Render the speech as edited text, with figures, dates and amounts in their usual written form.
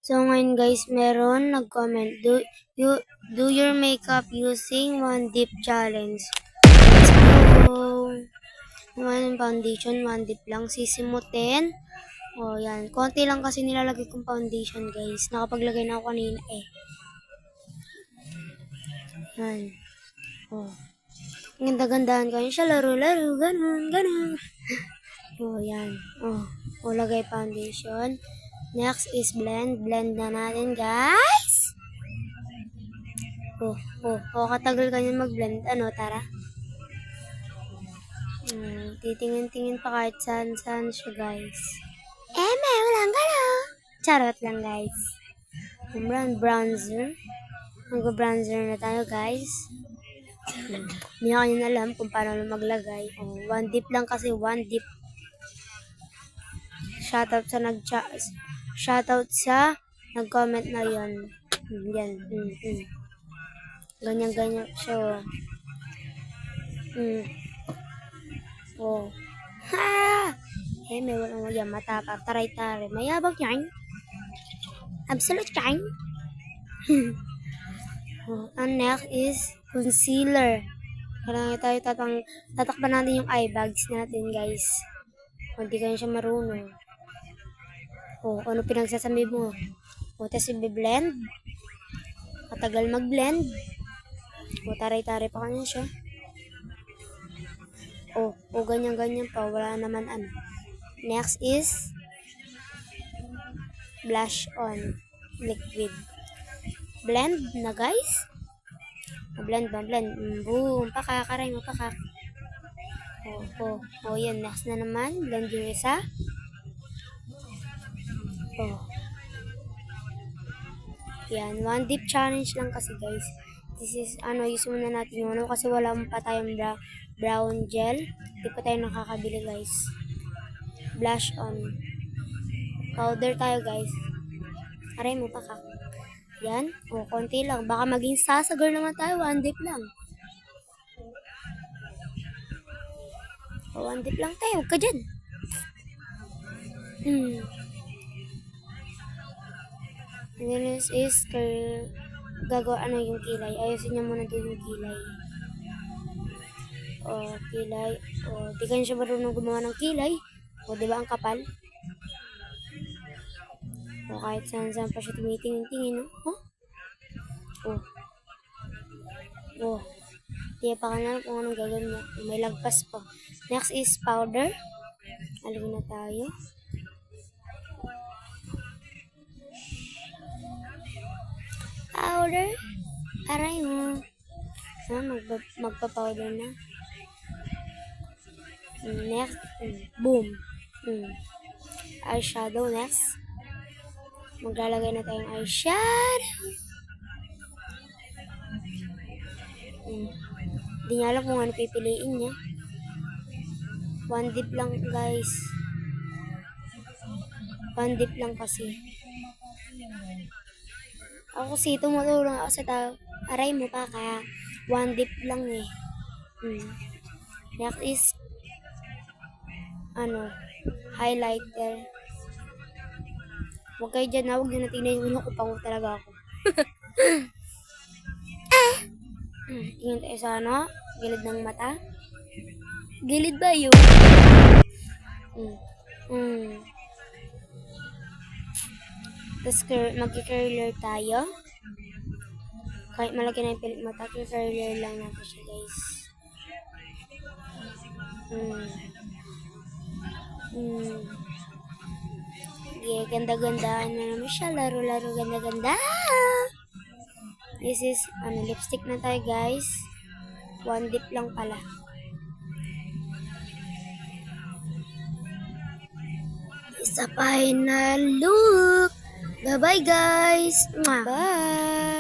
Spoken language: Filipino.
So ngayon guys, meron nag-comment, do your makeup using one dip challenge. Let's go! Naman foundation, one dip lang, sisimutin. O yan, konti lang kasi nilalagay kong foundation guys. Nakapaglagay na ako kanina eh. Yan. O. Ganda-gandahan ko siya, laro-laro, ganun. O yan. O lagay foundation. Next is blend. Blend na natin, guys. Katagal ka niyan mag-blend. Ano, tara. Titingin-tingin pa kahit saan siya, guys. Walang gano'n. Charot lang, guys. Bronzer. Mag-bronzer na tayo, guys. Hindi na kanina alam kung paano maglagay. One dip lang kasi, one dip. Shoutout sa nag-comment na yan. Yan. Ganyan siya. May walang yan. Matapang. Taray-taray. Mayabang yan. Absolute yan. And next is concealer. Kailangan tayo tatakpan natin yung eye bags natin, guys. Kung di kayo siya marunong. Ano pinagsasabi mo? Tapos i-blend. Matagal mag-blend. Taray-taray pa kanya siya. Ganyan-ganyan pa. Wala naman ano. Next is blush on liquid. Blend na, guys. Blend. Boom. Pakakaray mo, pakak. Yan. Next na naman. Blend yung isa. Yan. One dip challenge lang kasi, guys. This is, use muna natin yung kasi wala pa tayong brown gel. Hindi pa tayo nakakabili, guys. Blush on. Powder tayo, guys. Aray mo, pakak. Yan. Konti lang. Baka maging sasagar naman tayo. One dip lang. One dip lang tayo. Huwag ka dyan. This is gagawa yung kilay. Ayusin niya muna doon yung kilay. Kilay. Di ka siya marunong gumawa ng kilay. Diba ang kapal? Kahit saan pa siya tumitingin-tingin. Di pa ka na kung anong gagawin niya. May lagpas pa. Next is powder. Alagin na tayo. Powder. Aray mo. Magpa-powder na. Next. Boom. Eyeshadow next. Maglalagay na tayong eyeshadow. Hindi niya alam kung ano pipiliin niya. One dip lang, guys. One dip lang kasi. Ako kasi tumutulong ako sa tao. Aray mo pa kaya one dip lang eh. Next is highlighter. Huwag kayo dyan na. Huwag nyo na tingnan yung nakupango talaga ako. Tingin tayo sa gilid ng mata. Gilid ba yun? Tapos mag-curler tayo. Kahit malaki na yung pilik mata, curler lang natin siya, guys. Ganda-gandaan na naman siya. Laro-laro, ganda-ganda. This is, lipstick na tayo, guys. One dip lang pala. Sa final look. Bye-bye, guys. Bye.